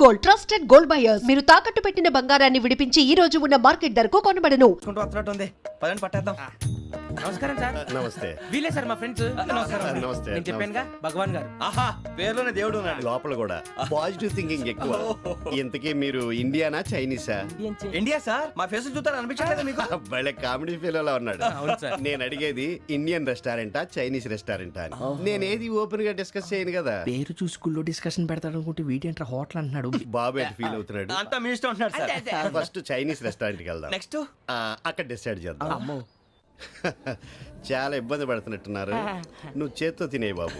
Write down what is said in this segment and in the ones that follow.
Gold, trusted gold buyers. మీరు తాకట్టు పెట్టిన బంగారాన్ని విడిపించి ఈ రోజు ఉన్న మార్కెట్ ధరకు కొనబడను. పదండి పట్టేద్దాం. నమస్కారం సార్. నమస్తే. వీలే సార్ మా ఫ్రెండ్స్. నమస్తే. నేను చెప్పానుగా భగవాన్ గారు. ఆహా, పేర్లోనే దేవుడు ఉన్నాడు. లోపల కూడా పాజిటివ్ థింకింగ్ ఎక్కువ. ఇంతకీ మీరు ఇండియానా చైనీసా? India sir. మా ఫేస్ చూస్తారు అనిపించలేదు మీకు? భలే కామెడీ ఫీల్ అలా ఉన్నాడు. అవును సార్. నేను అడిగేది ఇండియన్ రెస్టారెంటా చైనీస్ రెస్టారెంటా అని. నేనేది ఓపెన్ గా డిస్కస్ చేయను కదా. పేరు చూసి స్కూల్లో డిస్కషన్ పెడతాడు అనుకుంటే వీటేంట్రా హోటల్ అంటున్నాడు. బాబు ఎట్ ఫీల్ అవుతున్నాడు. అంతా మీ ఇష్టం ఉంటున్నాడు సార్. ఫస్ట్ చైనీస్ రెస్టారెంట్ కి వెళ్దాం. నెక్స్ట్ అక్కడ డిసైడ్ చేద్దాం. చాలా ఇబ్బంది పడుతున్నట్టున్నారు. నువ్వు చేత్తో తినే బాబు.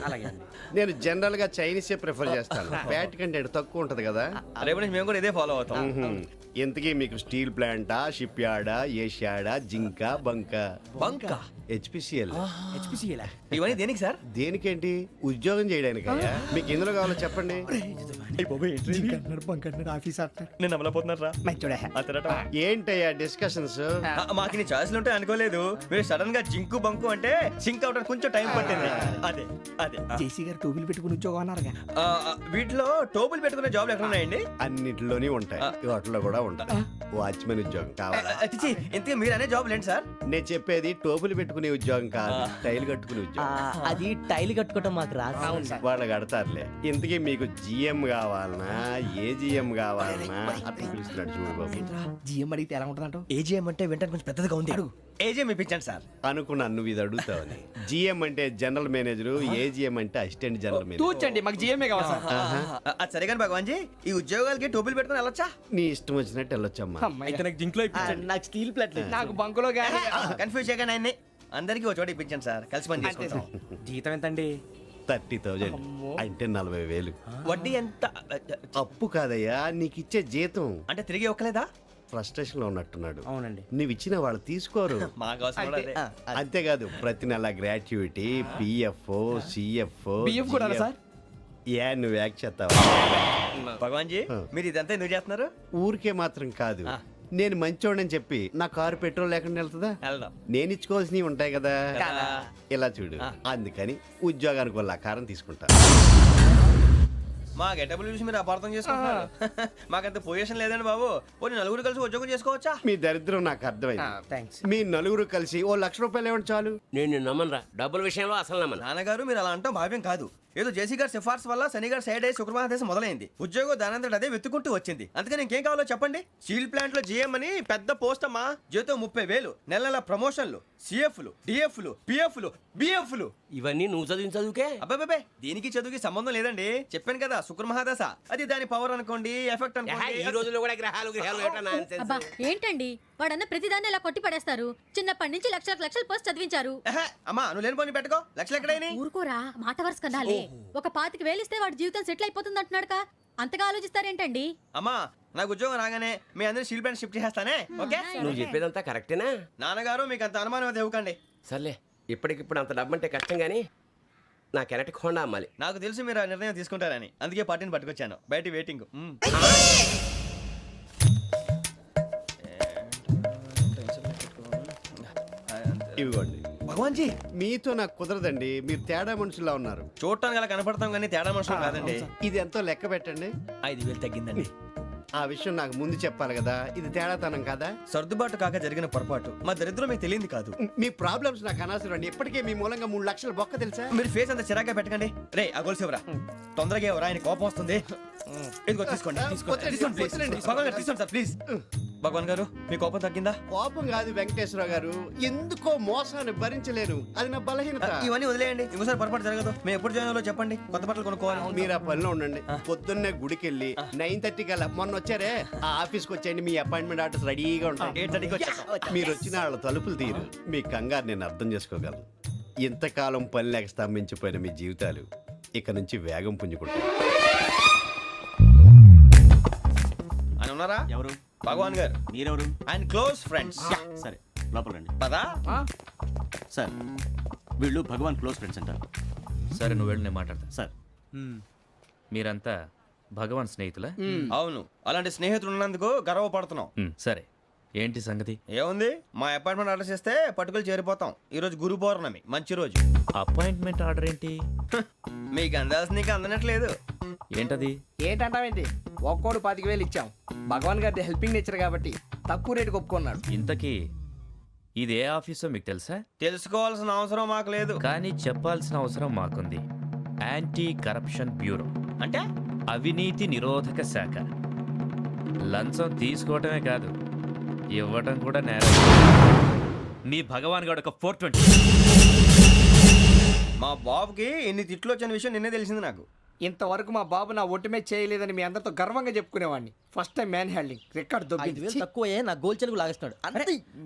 నేను జనరల్ గా చైనీసే ప్రిఫర్ చేస్తాను. ఫ్యాట్ కంటెంట్ తక్కువ ఉంటది కదా. రేపు నుంచి మేము కూడా ఇదే ఫాలో అవుతాం. ఇంతకీ మీకు స్టీల్ ప్లాంటా, షిప్ యార్డా, ఏషియాడా, జింక, బంక హెచ్పిసిఎల్. ఇవన్నీ దేనికి సార్? దేనికేంటి? ఉద్యోగం చేయడానికి. మీకు ఎందులో కావాలో చెప్పండి. నేను అమలపోతున్నా. ఏంటయ్యా డిస్కషన్స్? మాకు నీ ఛాయిస్లు ఉంటాయి అనుకోలేదు. మీరు సడన్ గా జింకు బంకు అంటే సింక్ అవడానికి కొంచెం టైం పట్టింది. అదే అదే జేసీ గారు టోపీలు పెట్టుకుని ఉద్యోగం అన్నారుగా. వీటిలో టోపులు పెట్టుకునే జాబ్లు ఎక్కడ ఉన్నాయండి? అన్నిటిలోనే ఉంటాయి, వాటిలో కూడా ఉంటాయి. వాచ్మెన్ ఉద్యోగం కావాలా? ఇంతకీ మీరు అనే జాబ్ ఏంటి సార్? నేను చెప్పేది టోపులు పెట్టుకునే ఉద్యోగం కాదు, టైల్ కట్టుకునే ఉద్యోగం. అది టైల్ కట్టుకోవటం మాకు రాదు. వాళ్ళు కడతారులే. ఇంతకీ మీకు జిఎం కావాలనా, ఏ జిఎం కావాలనా? అట్లా పిలుస్తున్నాడు చూడు బాబు. జిఎం అడిగితే ఎలా ఉంటుందంట? ఏజీఎం అంటే వెంటనే కొంచెం పెద్దదిగా ఉంది. ఏజీఎం ఇప్పించండి సార్. అనుకున్నాను నువ్వు ఇది అడుగుతావని. జిఎం అంటే జనరల్ మేనేజర్, ఏజిఎం అంటే అసిస్టెంట్ జనరల్ మేనేజర్. తూచండి, మాకు జిఎంఏ కావాలి సార్. అది సరే కానీ భగవాన్ జీ, ఈ ఉద్యోగాలకి టోపులు పెట్టుకుని వెళ్ళొచ్చా? నీ ఇష్టం వచ్చినట్టు వెళ్ళొచ్చమ్మా. అయితే నాకు జింక్ లో నాకు స్టీల్ ప్లేట్, నాకు బంకులో గానీ. కన్ఫ్యూజ్ చేయగానే ఆయన్ని అందరికీ ఒక చోట ఇప్పించండి సార్, కలిసి పని చేసుకుంటాం. జీతం ఎంతండి? 30,000 అంటే 40,000. వడ్డీ ఎంత? అప్పు కాదయ్యా, నీకు ఇచ్చే జీతం. అంటే తిరిగి ఒక్కలేదా? ఫ్రస్ట్రేషన్ లో ఉన్నట్టున్నాడు. అవునండి. నువ్వు ఇచ్చిన వాళ్ళు తీసుకోరు. మాకు అవసరం కూడా అదే. అంతేకాదు ప్రతి నెల గ్రాట్యుటీ, పిఎఫ్, సిఎఫ్. బియ్యం కూడా సార్? ఏ నువ్వు యాక్ట్ చేస్తావా? భగవాన్ జీ, మీరు ఇదంతా ఎందుకు చేస్తున్నారు? ఊరికే మాత్రం కాదు, నేను మంచోడని చెప్పి నా కారు పెట్రోల్ లేకుండా వెళ్తుందా? వెళ్దాం. నేను ఇచ్చుకోవాల్సినవి ఉంటాయి కదా. ఇలా చూడు, అందుకని ఉద్యోగానికి వాళ్ళ ఆకారం తీసుకుంటా. మా గెటబుల్ చూసి మీరు అపార్థం చేసుకుంటున్నారు. మాకంత పొజిషన్ లేదండి బాబు. పోనీ నలుగురు కలిసి ఉద్యోగం చేసుకోవచ్చా? మీ దరిద్రం నాకు అర్థమైంది. మీ నలుగురు కలిసి ₹1,00,000 ఇవ్వండి చాలు. నేను నమ్మనరా, డబ్బుల విషయంలో అసలు నమ్మను. నాన్నగారు మీరు అలా అంటాం భావ్యం కాదు. ఏదో జేసీ గారి సిఫార్సు వల్ల శని గారు సైడ్ అయ్యి శుక్రవారం దేశం మొదలైంది. ఉద్యోగం దానంతటి అదే వెతుకుంటూ వచ్చింది. అందుకని ఇంకేం కావాలో చెప్పండి. స్టీల్ ప్లాంట్ లో జిఎం అని పెద్ద పోస్ట్ అమ్మా. జీతం 30,000, నెల నెల ప్రమోషన్లు, సిఎఫ్లు, డిఎఫ్లు, పిఎఫ్లు, బిఎఫ్లు. ఇవన్నీ నువ్వు చదివిన చదువుకే. అబ్బాబే, దీనికి చదువుకి సంబంధం లేదండి. చెప్పాను కదా, శుక్ర మహాదశ. అది దాని పవర్ అనుకోండి, ఎఫెక్ట్ అనుకోండి. ఈ రోజుల్లో కూడా గ్రహాలు ఏటా nonsense. అబ్బా ఏంటండి వాడన్న ప్రతిదాన్ని ఇలా కొట్టి పడేస్తారు. చిన్నప్పటి నుంచి లక్షలు పోస్ట్ చదివించారు. అమ్మా నువ్వు లేని పోనీ పెట్టుకో. లక్షలు ఎక్కడైనా ఊరుకోరా, మాట వరుస కదాలే. ఒక 25,000 ఇస్తే వాడి జీవితం సెటిల్ అయిపోతుంది అంటున్నాడుగా. అంతగా ఆలోచిస్తారేంటండి? అమ్మా నాకు ఉద్యోగం రాగానే మీ అందరూ స్టీల్ ప్లాంట్ షిఫ్ట్ చేస్తానే. ఓకే, నువ్వు చెప్పేదంతా కరెక్టేనా? నాన్నగారు మీకు అంత అనుమానం అయితే ఇవ్వకండి. సర్లే, ఇప్పటికిప్పుడు అంత డబ్బు అంటే కష్టం కానీ నా కెనటిక్ హోండా అమ్మాలి. నాకు తెలుసు మీరు ఆ నిర్ణయం తీసుకుంటారని, అందుకే పార్టీని పట్టుకొచ్చాను. బయట వెయిటింగ్. ఇవ్వండి. భగవాన్ జీ, మీతో నాకు కుదరదండి, మీరు తేడా మనుషుల్లా ఉన్నారు. చూడటానికి అలా కనపడతాం కానీ తేడా మనుషులు కాదండి. ఇది ఎంతో లెక్క పెట్టండి. 5,000 తగ్గిందండి. ఆ విషయం నాకు ముందు చెప్పాలి కదా. ఇది తేడాతనం కదా. సర్దుబాటు కాక జరిగిన పొరపాటు. మా దరిద్రం మీకు తెలియదు కాదు. మీ ప్రాబ్లమ్స్ నాకు అనవసరం అండి. ఇప్పటికే మీ మూలంగా 3,00,000 బొక్క తెలుసా. మీరు ఫేస్ అంత చిరాగ్గా పెట్టకండి. రే ఆ గొలుసేవరా, తొందరగా ఎవరా, ఆయన కోపం వస్తుంది. ఇదిగో తీసుకోండి, తీసుకోండి ప్లీజ్. భగవాన్ గారు తీసుకోండి సార్ ప్లీజ్. భగవాన్ గారు మీ కోపం తగ్గిందా? కోపం కాదు వెంకటేశ్వర గారు, ఎందుకో మోసాన్ని భరించలేను, అది నా బలహీనత. ఇవన్నీ వదిలేయండి, ఇంకోసారి పొరపాటు జరగదు. మేము ఎప్పుడు జాయిన్ అవ్వాలో చెప్పండి, కొత్త బట్టలు కొనుక్కోవాలి. మీరు ఆ పనిలో ఉండండి. పొద్దున్నే గుడికి వెళ్ళి 9:30 కల్లా, మొన్న వచ్చారే ఆ ఆఫీస్కి వచ్చేయండి. మీ అపాయింట్మెంట్ ఆర్డర్స్ రెడీగా ఉంటాయి. 8:30కి వచ్చేస్తాం. మీరు వచ్చిన వాళ్ళ తలుపులు తీరు. మీ కంగారు నేను అర్థం చేసుకోగలను. ఇంతకాలం పని లేక స్తంభించిపోయిన మీ జీవితాలు ఇక నుంచి వేగం పుంజుకుంటాయి. ఆయన ఉన్నారా? ఎవరు? భగవాన్ గారు. మీరెవరు? ఆయన క్లోజ్ ఫ్రెండ్స్. సరే లోపల రండి. పదా సార్, వీళ్ళు భగవాన్ క్లోజ్ ఫ్రెండ్స్ అంటారు. సరే నువ్వు వెళ్ళి నేను మాట్లాడతా. సార్, మీరంతా భగవాన్ స్నేహితులా? అవును, అలాంటి స్నేహితులు ఉన్నందుకు గర్వపడుతున్నాం. సరే ఏంటి సంగతి? ఏముంది, మా అపాయింట్మెంట్ ఆర్డర్ చేస్తే పట్టుకులు చేరిపోతాం. ఈ రోజు గురు పౌర్ణమి, మంచి రోజు. అపాయింట్మెంట్ ఆర్డర్ ఏంటి? మీకు అందాల్సిన నీకు అందనట్లేదు. ఏంటది? ఏంటంటావేంటి, ఒక్కోడు 25,000 ఇచ్చాం. భగవాన్ గారి హెల్పింగ్ నేచర్ కాబట్టి తక్కువ రేటుకి ఒప్పుకున్నాడు. ఇంతకీ ఇది ఏ ఆఫీసో మీకు తెలుసా? తెలుసుకోవాల్సిన అవసరం మాకు లేదు. కానీ చెప్పాల్సిన అవసరం మాకుంది. యాంటీ కరప్షన్ బ్యూరో, అంటే అవినీతి నిరోధక శాఖ. లంచం తీసుకోవటమే కాదు, ఇవ్వటం కూడా నేరం. మీ భగవాన్ గారు ఒక 420. మా బాబుకి ఇన్ని తిట్లు వచ్చిన విషయం నిన్నే తెలిసింది నాకు. ఇంతవరకు మా బాబు నా ఒట్టుమే చేయలేదని మీ అందరితో గర్వంగా చెప్పుకునేవాడిని. ఫస్ట్ టైం మ్యాన్ హ్యాండింగ్ రికార్డ్ దొబ్బింది. తక్కువే నా గోల్ చెలుగు లాగేస్తున్నాడు.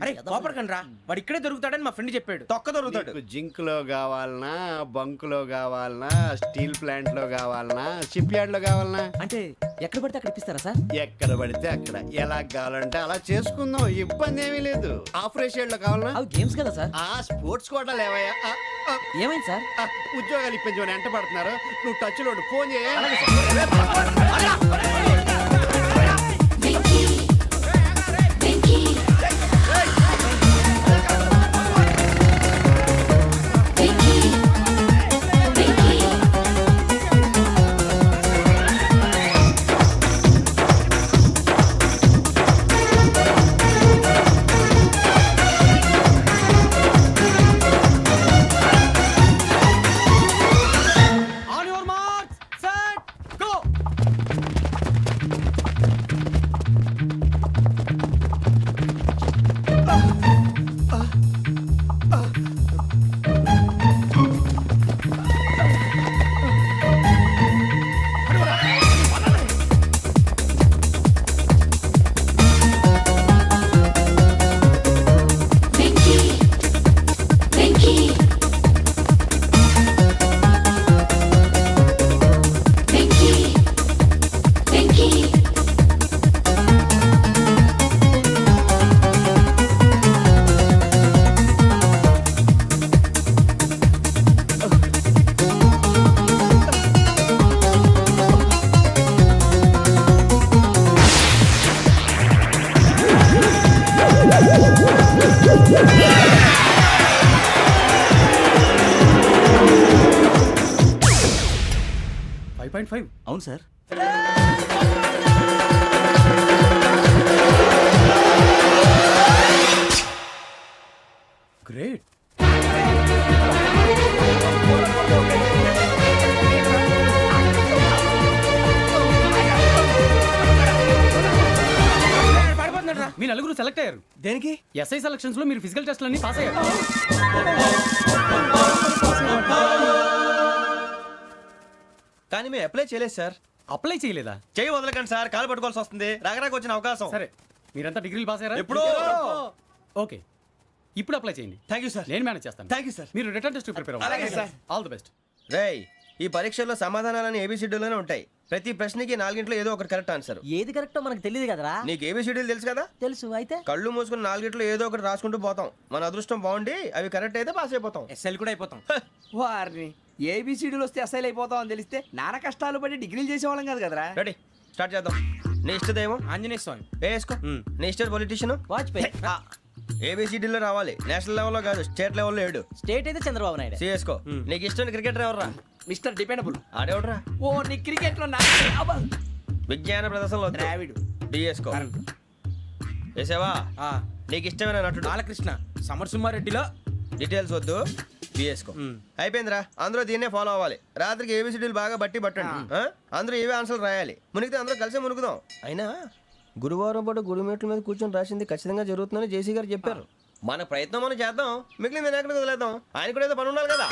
అరే కోపడకండి రా, వాడు ఇక్కడే దొరుకుతాడని మా ఫ్రెండ్ చెప్పాడు. తొక్క దొరుకుతాడు. మీకు జింక్ లో కావాలనా, బంక్ లో కావాలనా, స్టీల్ ప్లాంట్ లో కావాలనా, షిప్ యార్డ్ లో కావాలనా? అంటే ఎక్కడ పడితే అక్కడ ఇప్పిస్తారా సార్? ఎక్కడ పడితే అక్కడ, ఎలా కావాలంటే అలా చేసుకుందాం, ఇబ్బంది ఏమీ లేదు. ఆపరేషన్ లో కావాలనా? అవి గేమ్స్ కదా సార్. ఆ స్పోర్ట్స్ కోటా లేవయ్యా. ఏమైంది సార్? ఉద్యోగాలు ఇప్పించమని ఎంట పడుతున్నారు. నువ్వు టచ్ లో ఫోన్ చేయ. అవును సార్. గ్రేట్. మీ నలుగురు సెలెక్ట్ అయ్యారు. దేనికి? ఎస్ఐ సెలక్షన్స్ లో మీరు ఫిజికల్ టెస్ట్ అన్ని పాస్ అయ్యారు. కానీ మేము అప్లై చేయలేదు సార్. అప్లై చేయలేదా? చేయి వదలకండి సార్, కాలు పట్టుకోవాల్సి వస్తుంది. రాగరాకు వచ్చిన అవకాశం. సరే, మీరంతా డిగ్రీలు పాస్ అయ్యారా? ఎప్పుడో. ఓకే, ఇప్పుడు అప్లై చేయండి. Thank you sir. నేను మేనేజ్ చేస్తాను. Thank you sir. మీరు రిటర్న్ టెస్ట్ ప్రిపేర్ అలాగే అవ్వండి. సార్. All the best. రేయ్, ఈ పరీక్షల్లో సమాధానాలని ఏబిసిడ్యూల్లోనే ఉంటాయి. ప్రతి ప్రశ్నకి 4 ఏదో ఒకటి కరెక్ట్ ఆన్సర్. ఏది కరెక్టో మనకు తెలియదు కదరా. నీకు ఏబిసిడ్యూల్ తెలుసు కదా? తెలుసు. అయితే కళ్ళు మూసుకుని 4 ఏదో ఒకటి రాసుకుంటూ పోతాం. మన అదృష్టం బాగుండి అవి కరెక్ట్ అయితే పాస్ అయిపోతాం. ఎస్ఎల్ కూడా అయిపోతాం. వారిని ఏబిసిడీలు వస్తే ఎస్ఐలు అయిపోతాం అని తెలిస్తే నాన్న కష్టాలు పడి డిగ్రీలు చేసేవాళ్ళం కాదు కదరా. రెడీ, స్టార్ట్ చేద్దాం. నీ ఇష్టదేమో ఆంజనేయ స్వామి. వేసుకో. నీ ఇష్ట పొలిటీషియన్ వాజ్పేయి. ఏబిసిడీలో రావాలి. నేషనల్ లెవెల్లో కాదు, స్టేట్ లెవెల్లో 7. స్టేట్ అయితే చంద్రబాబు నాయుడు. సిఎస్కో. నీకు ఇష్టం క్రికెటర్ ఎవర్రా? Mister dependable. ఆడేవడరా? ఓ నీ క్రికెట్ లో విజ్ఞాన ప్రదర్శనలో ద్రావిడు. డిఎస్కో. వేసావా? నీకు ఇష్టమైన నటుడు? బాలకృష్ణ. సమర్ సుమారెడ్డిలో డీటెయిల్స్ వద్దు, బిఎస్కో. అయిపోయిందిరా. అందరూ దీన్నే ఫాలో అవ్వాలి. రాత్రికి ఏబిసిడీలు బాగా బట్టి పట్టండి. అందరూ ఏవే ఆన్సర్లు రాయాలి. మునిగితే అందరూ కలిసి మునుగుదాం. అయినా గురువారం పాటు గురుమేట్ల మీద కూర్చొని రాసింది ఖచ్చితంగా జరుగుతుందని జేసీ గారు చెప్పారు. మన ప్రయత్నం మనం చేద్దాం, మిగిలింది ఎక్కడికి వదిలేద్దాం. ఆయన కూడా ఏదో పని ఉండాలి కదా.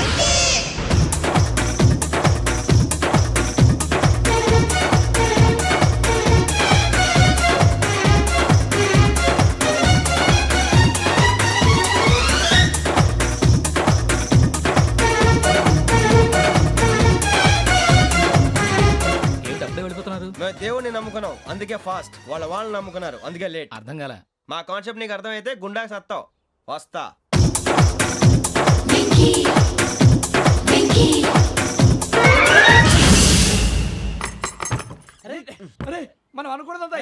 ఏంటి అప్పుడే వెళ్ళిపోతున్నారు? మేము దేవుడిని నమ్ముకున్నాం, అందుకే ఫాస్ట్. వాళ్ళు నమ్ముకున్నారు, అందుకే లేట్. అర్థం కాల. మా కాన్సెప్ట్ నీకు అర్థమైతే గుండాకి సత్తావు. వస్తా. అరే మనం అనుకున్నదంతా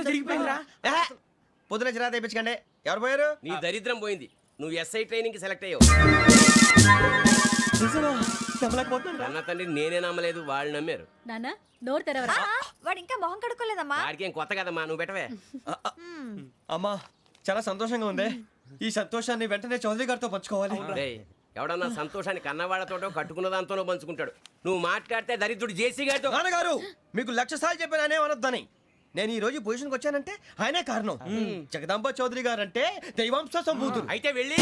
జరిగిపోయిందిరా. పొద్దున చిరా తెప్పించకండి. ఎవరు పోయారు? నీ దరిద్రం పోయింది. నువ్వు ఎస్ఐ ట్రైనింగ్ సెలెక్ట్ అయ్యావు. నమ్మలేకపోతున్నాను. అన్న తండ్రి నేనే నమ్మలేదు, వాళ్ళు నమ్మారు. నాన్న నోరు తెరవరా. వాడు ఇంకా మొహం కడుక్కోలేదమ్మా. వాడికి ఏం కొత్త కదమ్మా, నువ్వు పెట్టవే. అమ్మా చాలా సంతోషంగా ఉంది. ఈ సంతోషాన్ని వెంటనే చౌదరి గారితో పంచుకోవాలి. డేయ్, ఎవడన్నా సంతోషాన్ని కన్నవాళ్లతోటో కట్టుకున్న దాంతోనో పంచుకుంటాడు. నువ్వు మాట్లాడితే దరిద్రుడు జేసీ గారితో. నాన్నగారు మీకు 1,00,000 సార్లు చెప్పానే అనొద్దని. నేను ఈ రోజు పొజిషన్కి వచ్చానంటే ఆయనే కారణం. జగదాంబ చౌదరి గారు అంటే దైవాంశ సంభూతుడు. అయితే వెళ్ళి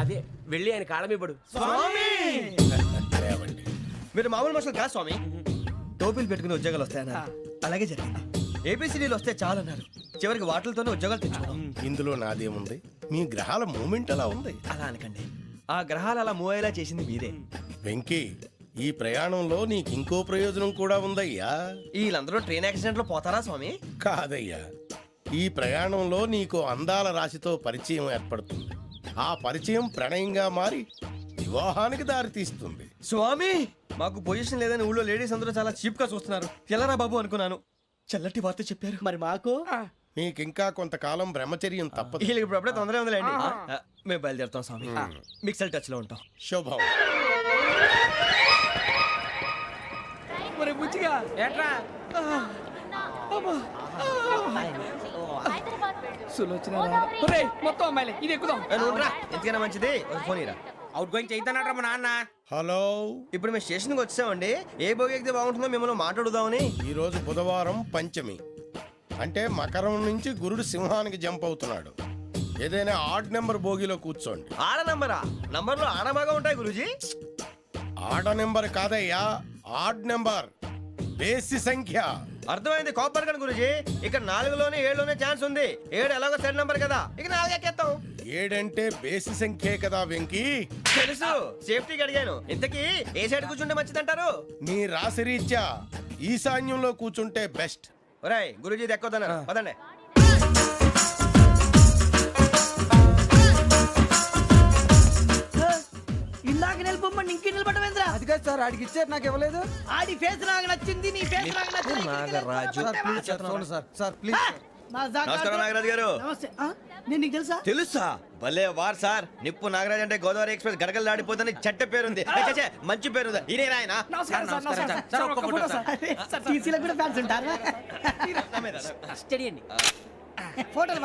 అదే వెళ్ళి ఆయన కాళ్ళమివ్వడు. మీరు మామూలు మనుషులు కాదు స్వామి. టోపీలు పెట్టుకుని ఉద్యోగాలు వస్తాయన్నారు, అలాగే జరిగింది. ఏపీసీడీలు వస్తే చాలన్నారు, చివరికి వాటిలతోనే ఉద్యోగాలు తెచ్చుకున్నాం. ఇందులో నాదేముంది, మీ గ్రహాల మూమెంట్ అలా ఉంది. అలా అనకండి, ఆ గ్రహాలు అలా మూవ్ అయ్యేలా చేసింది మీరే. వెంకీ, ఈ ప్రయాణంలో నీకు ఇంకో ప్రయోజనం కూడా ఉందయ్యా. వీళ్ళందరూ ట్రైన్ యాక్సిడెంట్ లో పోతారా స్వామి? కాదయ్యా, ఈ ప్రయాణంలో నీకు అందాల రాశితో పరిచయం ఏర్పడుతుంది. ఆ పరిచయం ప్రణయంగా మారి వివాహానికి దారితీస్తుంది. స్వామి మాకు పొజిషన్ లేదని ఊళ్ళో లేడీస్ అందరూ చాలా చీప్ గా చూస్తున్నారు. ఎలారా బాబు అనుకున్నాను, చల్లటి వార్త చెప్పారు. మరి మాకు నీకింకా కొంతకాలం బ్రహ్మచర్యం తప్పదు. వీళ్ళకి ఇప్పుడు అప్పుడే తొందరగా ఉందిలేండి. మేము బయలుదేరుతాం స్వామి, మిక్సల్ టచ్ లో ఉంటాం. శుభం. మరి బుచ్చిగా ఏట్రా సులోచన మొత్తం అమ్మాయిలే, ఇది ఎక్కుదాం. ఎందుకైనా మంచిది ఒక ఫోన్ ఇరా. అవుట్ గోయింగ్ చేద్దానట్రా మా నాన్న. హలో, ఇప్పుడు మేము స్టేషన్కి వచ్చామండి. ఏ బోగి ఎక్కితే బాగుంటుందో మిమ్మల్ని మాట్లాడుదామని. ఈరోజు బుధవారం పంచమి, అంటే మకరం నుంచి గురుడు సింహానికి జంప్ అవుతున్నాడు. ఏదైనా ఆడ్ నెంబర్ బోగిలో కూర్చోండి. ఆడ నంబరా? నంబర్లో ఆడ బాగా ఉంటాయి గురూజీ. ఆడ నెంబర్ కాదయ్యా, ఆడ్ నెంబర్, బేసి సంఖ్య. అర్థమైంది, కాపర్ కన్ గురూజీ. ఇక్కడ 4లోనే 7లోనే ఛాన్స్ ఉంది. 7 ఎలాగో సెడ్ నంబర్ కదా, ఇక 4 ఎక్కేస్తాం. 7 అంటే బేసి సంఖ్యే కదా వెంకీ. తెలుసు, సేఫ్టీకి అడిగాను. ఇంతకీ ఏ సైడ్ కూర్చుంటే మంచిదంటారు? నీ రాశి రీత్యా ఈశాన్యంలో కూర్చుంటే బెస్ట్. ఒరేయ్ గురూజీ దెక్కొద్దన్నారు, పదండి. ఇందాక నిలబొమ్మని ఇంకే నిలబడమేంద్రా. అది కాదు సార్, ఆడికి ఇచ్చారు నాకు ఇవ్వలేదు. ఆడి ఫేస్ నాకు నచ్చింది, నీ ఫేస్ నాకు నచ్చింది. నాగరాజు. Sir please. నమస్కారం నాగరాజు గారు. నమస్తే. నేను నీకు తెలుసా? తెలుసా? భలే వార్ సార్. నిప్పు నాగరాజ్ అంటే గోదావరి ఎక్స్ప్రెస్ గడగలు దాడిపోతుంది చెట్ట పేరుంది. ఛే, మంచి పేరుంది. ఇదే ఆయన. టీసీలో కూడా ఫ్యాన్స్ ఉంటారా? స్టడీ అండి. ఫోటోలు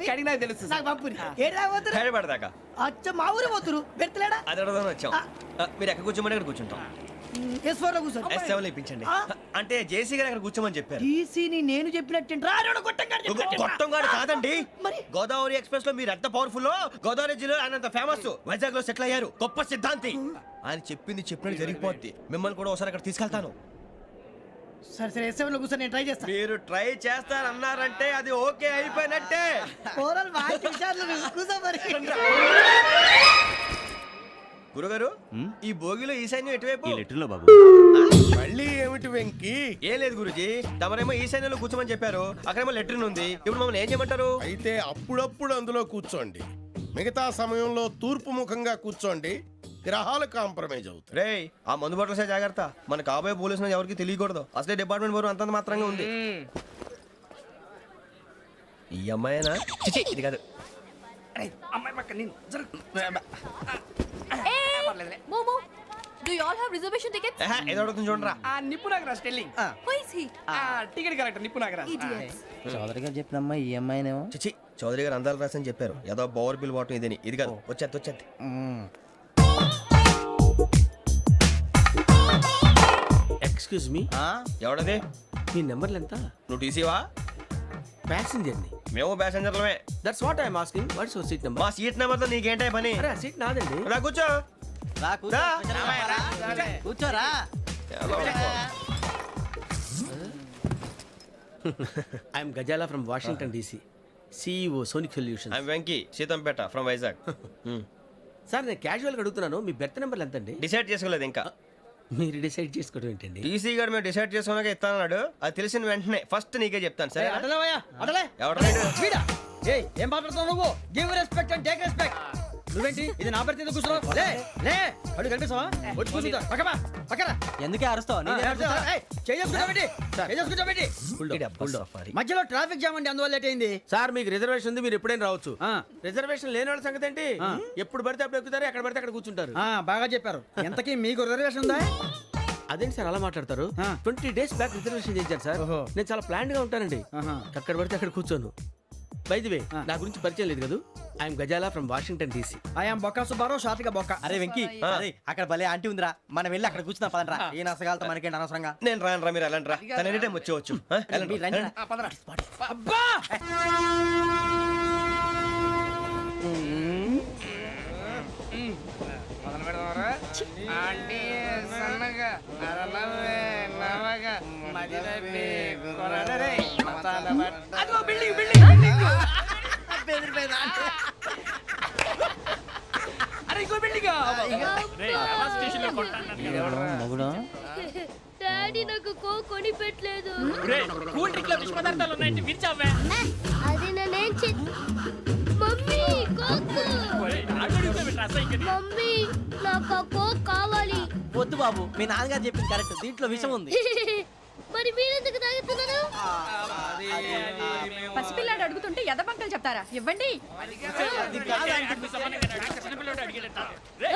కడిగి నాకు తెలుసు నాకు పంపుని. ఏడా పోతురు? హైదరాబాద్ అచ్చ మా ఊరు పోతురు. పెడతలేడా? అది అడగదామని వచ్చాం. మీరు ఎక్కడ కూర్చోమని అక్కడ కూర్చుంటాం. S4 లో కూర్చో. S7 ఇప్పించండి. అంటే జేసీ గారు అక్కడ కూర్చోమని చెప్పారు. టీసీని నేను చెప్పినట్టు గొట్టంగాడు కాదండి. మరి గోదావరి ఎక్స్ప్రెస్ లో మీరు ఎంత పవర్ఫుల్, గోదావరి జిల్లా ఆయన ఫేమస్. వైజాగ్ లో సెటిల్ అయ్యారు, గొప్ప సిద్ధాంతి. ఆయన చెప్పింది చెప్పినట్టు జరిగిపోద్ది. మిమ్మల్ని కూడా ఒకసారి అక్కడ తీసుకెళ్తాను. సరే సరే S7 లో కూర్చో, నేను ట్రై చేస్తాను. మీరు ట్రై చేస్తారన్నారంటే అది ఓకే అయిపోయినట్టే. కూర్చో మరి. గురుగారు, ఈ భోగిలో ఈశాన్యం ఎటువైపు? ఈ లెటర్లో బాబు. మళ్ళీ ఏమిటి వెంకీ? ఏం లేదు గురుజీ, తమరేమో ఈశాన్యంలో కూర్చోమని చెప్పారు. అక్కడేమో లెటర్ ఉంది. ఇప్పుడు మమ్మల్ని ఏం చేయమంటారు? అయితే అప్పుడప్పుడు అందులో కూర్చోండి, మిగతా సమయంలో తూర్పు ముఖంగా కూర్చోండి. గ్రహాలు కాంప్రమైజ్ అవుతాయి. రేయ్, ఆ మందు బట్టలసే జాగ్రత్త. మన కాబోయే పోలీసులు ఎవరికి తెలియకూడదు. అసలే డిపార్ట్మెంట్ బోరు అంతంత మాత్రంగా ఉంది. ఈ అమ్మాయినా? చిచి, ఇది కాదు. అమ్మాయి పక్క నేను momo, do you all have reservation tickets? ఏదో అడుగుతుంది చూడరా. ఆ నిప్పు Nagaraj telling. Who is he? Ticket collector నిప్పు నాగరాజ్. Idiots. చౌదరి గారు చెప్పినమ్మా ఈ అమ్మాయినేమో. చిచి, చౌదరి గారు అందాలు రాసని చెప్పారు. ఏదో బోర్ బిల్ వాటం ఇదని. ఇది కాదు, వచ్చేది. Excuse me, ఎవడది? మీ నెంబర్లు ఎంత? నువ్వు టీసీవా? ప్యాసింజర్ ని. మేము ప్యాసెంజర్లమే. That's what I'm asking. What's your seat number? మా సీట్ నెంబర్తో నీకేంటే పని? అరే ఆ సీట్ నాదండి. రా కూర్చో. రా. కూర్చోరా. I'm Gazala from Washington DC, CEO Sonic Solution. I'm Venky, Seethampeta from Vizag. Sir నేను క్యాజువల్గా అడుగుతున్నాను, మీ బెర్త్ నెంబర్లు ఎంత అండి? డిసైడ్ చేసుకోలేదు ఇంకా. మీరు డిసైడ్ చేసుకోవడం ఏంటండి? టీసీ గారు మేము డిసైడ్ చేసుకున్నాక ఇస్తానన్నాడు. అది తెలిసిన వెంటనే ఫస్ట్ నీకే చెప్తాను. సరే అడలే ఎవరు రైడు? ఏం మాట్లాడుతున్నావు నువ్వు? Give respect and take respect. నువ్వేంటి ఇది నా పరిస్థితి కూర్చున్నావు లే లే అడుగు కనిపిస్తావా వచ్చి కూర్చుంటా పక్కమా పక్కరా ఎందుకే అరుస్తావు మధ్యలో ట్రాఫిక్ జామ్ అండి అందువల్ల లేట్ అయింది సార్ మీకు రిజర్వేషన్ ఉంది, మీరు ఎప్పుడైనా రావచ్చు. రిజర్వేషన్ లేని వాళ్ళ సంగతి ఏంటి? ఎప్పుడు పడితే అప్పుడు ఎక్కుతారు, ఎక్కడ పడితే అక్కడ కూర్చుంటారు. బాగా చెప్పారు. ఎంతకీ మీకు రిజర్వేషన్ ఉందా? అదేంటి సార్ అలా మాట్లాడతారు? 20 days బ్యాక్ రిజర్వేషన్ చేశారు సార్. నేను చాలా ప్లాన్డ్ గా ఉంటానండి. అక్కడ పడితే అక్కడ కూర్చోను. బై ది వే, నా గురించి పరిచయం లేదు కదా. I'm Gazala from Washington DC. I'm Bokka Subbarao, షాతిక బొక్క. అరే వెంకీ అక్కడ భలే ఆంటీ ఉందిరా, మనం వెళ్ళి అక్కడ కూర్చున్నా పదరా. ఏ నసగాలతో మనకేంటి అనవసరంగా. నేను రాను రా, మీరు వెళ్ళండి రా. తన ఎనీ టైం వచ్చేవచ్చు. వెళ్ళండి, వెళ్ళండి. అబ్బా డాడీ నాకు కోక్ కొని పెట్టలేదు. అది నేనేం మమ్మీ కోక్. మమ్మీ నాకు కోక్ కావాలి. వద్దు బాబు, మీ నాన్నగారు చెప్పింది కరెక్ట్, దీంట్లో విషయం ఉంది. మరి మీరెందుకు తాగుతున్నారు? పసిపిల్లాడు అడుగుతుంటే ఎదబంకలు చెప్తారా? ఇవ్వండి.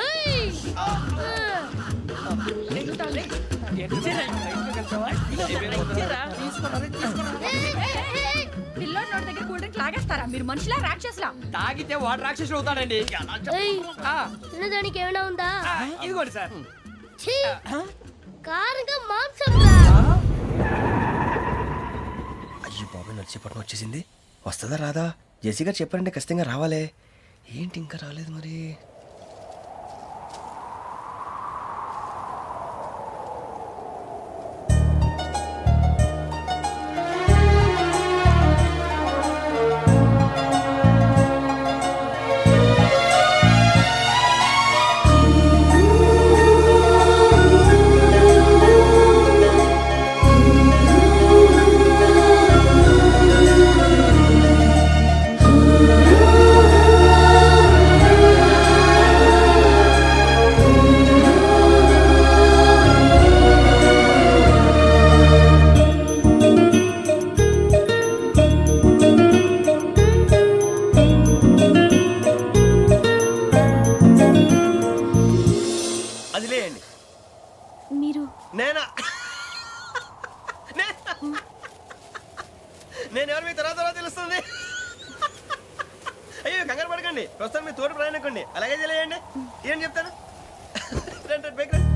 ఏయ్! పిల్లోడి నోటి దగ్గర కూల్ డ్రింక్ లాగేస్తారా? మీరు మనుషులా రాక్షసులా? తాగితే వాడు రాక్షసుడు అవుతాడండి. ఏయ్! తినడానికి ఏమైనా ఉందా? ఇదిగోండి సార్. ఛీ! కారంగా మాంసం రా. అయ్యి బాబాయ్, నడిచేపట్నం వచ్చేసింది. వస్తుందా రాదా? జెసి గారు చెప్పారంటే ఖచ్చితంగా రావాలే. ఏంటి ఇంకా రాలేదు మరి? మీరు నేనా? నేను ఎవరు మీ తర్వాత తెలుస్తుంది. అయ్యో కంగారు పడకండి, ప్రస్తుతం మీ తోటి ప్రయాణకండి. అలాగే తెలియండి. ఏం చెప్తాను? రండి బైక్ రండి.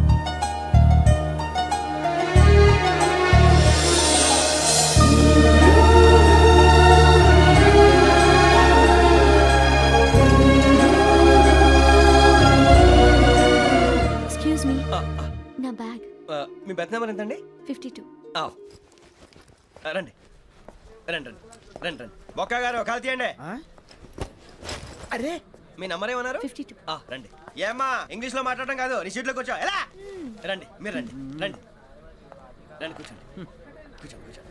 ఎక్స్క్యూజ్ మీ, నా బ్యాగ్. మీ బెత్ నెంబర్ ఎంతండి? 52. రండి రండి రండి రండి రండి. బొక్క గారు కాల్ తీయండి. అరే మీ నంబర్ ఏమన్నారు? 52. రండి. ఏమ్మా ఇంగ్లీష్ లో మాట్లాడడం కాదు, నీ సీట్లో కూర్చో. ఎలా రండి, మీరు రండి రండి రండి, కూర్చోండి కూర్చోండి కూర్చోండి.